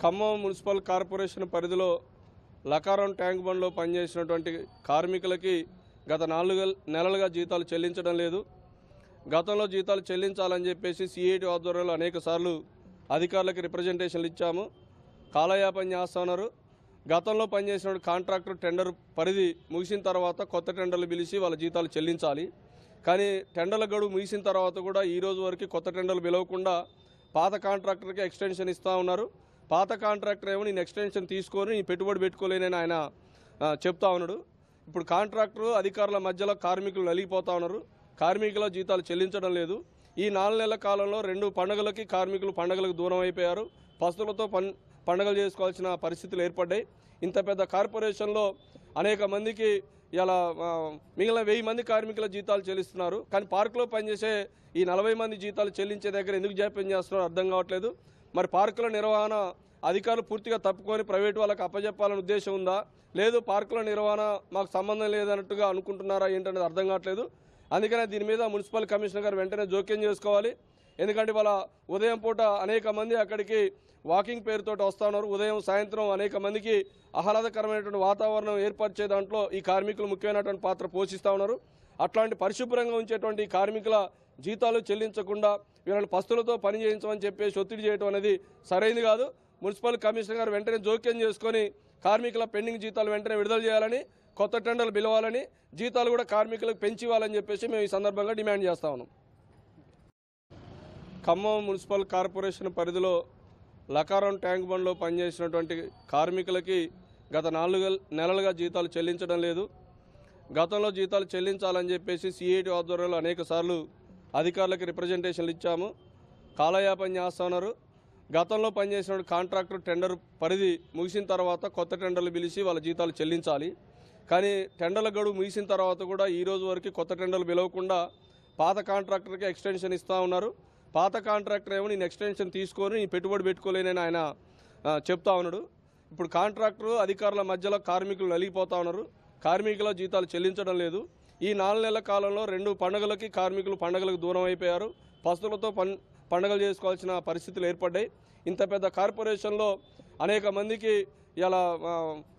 Khammam municipal corporation పరిధిలో లకారం tank బండ్లో పనిచేసినటువంటి కార్మికులకి గత 4 నెలలుగా జీతాలు చెల్లించడం లేదు. గతంలో జీతాలు చెల్లించాలని చెప్పేసి సిఐటి ఆధ్వర్యంలో అనేక సార్లు అధికారులకు రిప్రజెంటేషన్లు ఇచ్చాము. కాలయాపన చేస్తున్నారు. గతంలో పనిచేసిన కాంట్రాక్టర్ టెండర్ పరిధి ముగిసిన తర్వాత కొత్త టెండర్లు పిలిచి వాళ్ళ జీతాలు చెల్లించాలి. కానీ టెండర్ల గడువు ముగిసిన తర్వాత కూడా ఈ రోజు వరకు కొత్త టెండర్లు పిలవకుండా పాత కాంట్రాక్టర్కి ఎక్స్టెన్షన్ ఇస్తూ ఉన్నారు. పాత కాంట్రాక్టర్ ఏమో నేను ఎక్స్టెన్షన్ తీసుకొని నేను పెట్టుబడి పెట్టుకోలేనని ఆయన చెప్తా ఉన్నాడు. ఇప్పుడు కాంట్రాక్టర్ అధికారుల మధ్యలో కార్మికులు నలిగిపోతూ ఉన్నారు. కార్మికుల జీతాలు చెల్లించడం లేదు. ఈ 4 నెలల కాలంలో 2 పండుగలకి కార్మికులు పండుగలకు దూరం అయిపోయారు. పస్తులతో పండుగలు చేసుకోవాల్సిన పరిస్థితులు ఏర్పడ్డాయి. ఇంత పెద్ద కార్పొరేషన్లో అనేక మందికి ఇలా మిగిలిన 1000 మంది కార్మికుల జీతాలు చెల్లిస్తున్నారు. కానీ పార్కులో పనిచేసే ఈ 40 మంది జీతాలు చెల్లించే దగ్గర ఎందుకు జాప్యం చేస్తున్నారో అర్థం కావట్లేదు. మరి పార్కుల నిర్వహణ అధికారులు పూర్తిగా తప్పుకొని ప్రైవేటు వాళ్ళకి అప్పజెప్పాలనే ఉద్దేశం ఉందా, లేదు పార్కుల నిర్వహణ మాకు సంబంధం లేదన్నట్టుగా అనుకుంటున్నారా ఏంటనేది అర్థం కావట్లేదు. అందుకనే దీని మీద మున్సిపల్ కమిషనర్ గారు వెంటనే జోక్యం చేసుకోవాలి. ఎందుకంటే వాళ్ళ ఉదయం పూట అనేక మంది అక్కడికి వాకింగ్ పేరుతో వస్తూ ఉన్నారు. ఉదయం సాయంత్రం అనేక మందికి ఆహ్లాదకరమైనటువంటి వాతావరణం ఏర్పరిచే దాంట్లో ఈ కార్మికులు ముఖ్యమైనటువంటి పాత్ర పోషిస్తూ ఉన్నారు. అట్లాంటి పరిశుభ్రంగా ఉంచేటువంటి కార్మికుల జీతాలు చెల్లించకుండా వీళ్ళని పస్తులతో పని చేయించమని చెప్పేసి ఒత్తిడి చేయడం అనేది సరైనది కాదు. మున్సిపల్ కమిషనర్ గారు వెంటనే జోక్యం చేసుకొని కార్మికుల పెండింగ్ జీతాలు వెంటనే విడుదల చేయాలని, కొత్త టెండర్లు పిలవాలని, జీతాలు కూడా కార్మికులకు పెంచి ఇవ్వాలని చెప్పేసి మేము ఈ సందర్భంగా డిమాండ్ చేస్తా ఉన్నాం. ఖమ్మం మున్సిపల్ కార్పొరేషన్ పరిధిలో లకారం ట్యాంక్ బండ్లో పనిచేసినటువంటి కార్మికులకి గత 4 నెలలుగా జీతాలు చెల్లించడం లేదు. గతంలో జీతాలు చెల్లించాలని చెప్పేసి సిఐటి ఆధ్వర్యంలో అనేక సార్లు అధికారులకు రిప్రజెంటేషన్లు ఇచ్చాము. కాలయాపన చేస్తున్నారు. గతంలో పనిచేసిన కాంట్రాక్టర్ టెండర్ పరిధి ముగిసిన తర్వాత కొత్త టెండర్లు పిలిచి వాళ్ళ జీతాలు చెల్లించాలి. కానీ టెండర్ల గడువు ముగిసిన తర్వాత కూడా ఈ రోజు వరకు కొత్త టెండర్లు పిలవకుండా పాత కాంట్రాక్టర్కి ఎక్స్టెన్షన్ ఇస్తూ ఉన్నారు. పాత కాంట్రాక్టర్ ఏమో నేను ఎక్స్టెన్షన్ తీసుకొని నేను పెట్టుబడి పెట్టుకోలేనని ఆయన చెప్తా ఉన్నాడు. ఇప్పుడు కాంట్రాక్టర్ అధికారుల మధ్యలో కార్మికులు నలిగిపోతూ ఉన్నారు. కార్మికుల జీతాలు చెల్లించడం లేదు. ఈ 4 నెలల కాలంలో 2 పండుగలకి కార్మికులు పండుగలకు దూరం అయిపోయారు. పస్తులతో పండుగలు చేసుకోవాల్సిన పరిస్థితులు ఏర్పడ్డాయి. ఇంత పెద్ద కార్పొరేషన్లో అనేక మందికి ఇలా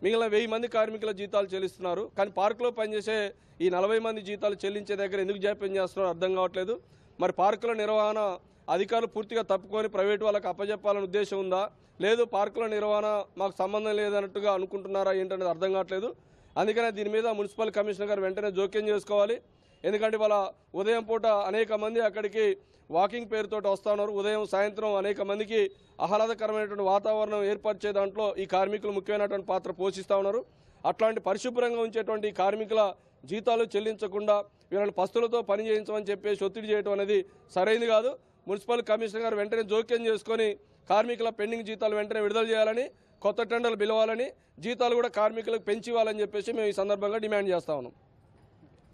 మిగిలిన 1000 మంది కార్మికుల జీతాలు చెల్లిస్తున్నారు. కానీ పార్కులో పనిచేసే ఈ 40 మంది జీతాలు చెల్లించే దగ్గర ఎందుకు జాప్యం చేస్తున్నారో అర్థం కావట్లేదు. మరి పార్కుల నిర్వహణ అధికారులు పూర్తిగా తప్పుకొని ప్రైవేటు వాళ్ళకి అప్పజెప్పాలనే ఉద్దేశం ఉందా, లేదు పార్కుల నిర్వహణ మాకు సంబంధం లేదన్నట్టుగా అనుకుంటున్నారా ఏంటనేది అర్థం కావట్లేదు. అందుకనే దీని మీద మున్సిపల్ కమిషనర్ గారు వెంటనే జోక్యం చేసుకోవాలి. ఎందుకంటే వాళ్ళ ఉదయం పూట అనేక మంది అక్కడికి వాకింగ్ పేరుతో వస్తూ ఉన్నారు. ఉదయం సాయంత్రం అనేక మందికి ఆహ్లాదకరమైనటువంటి వాతావరణం ఏర్పరిచే దాంట్లో ఈ కార్మికులు ముఖ్యమైనటువంటి పాత్ర పోషిస్తూ ఉన్నారు. అట్లాంటి పరిశుభ్రంగా ఉంచేటువంటి కార్మికుల జీతాలు చెల్లించకుండా వీళ్ళని పస్తులతో పని చేయించమని చెప్పేసి ఒత్తిడి చేయడం అనేది సరైనది కాదు. మున్సిపల్ కమిషనర్ గారు వెంటనే జోక్యం చేసుకొని కార్మికుల పెండింగ్ జీతాలు వెంటనే విడుదల చేయాలని, కొత్త టెండర్లు పిలవాలని, జీతాలు కూడా కార్మికులకు పెంచి ఇవ్వాలని చెప్పేసి మేము ఈ సందర్భంగా డిమాండ్ చేస్తా ఉన్నాం.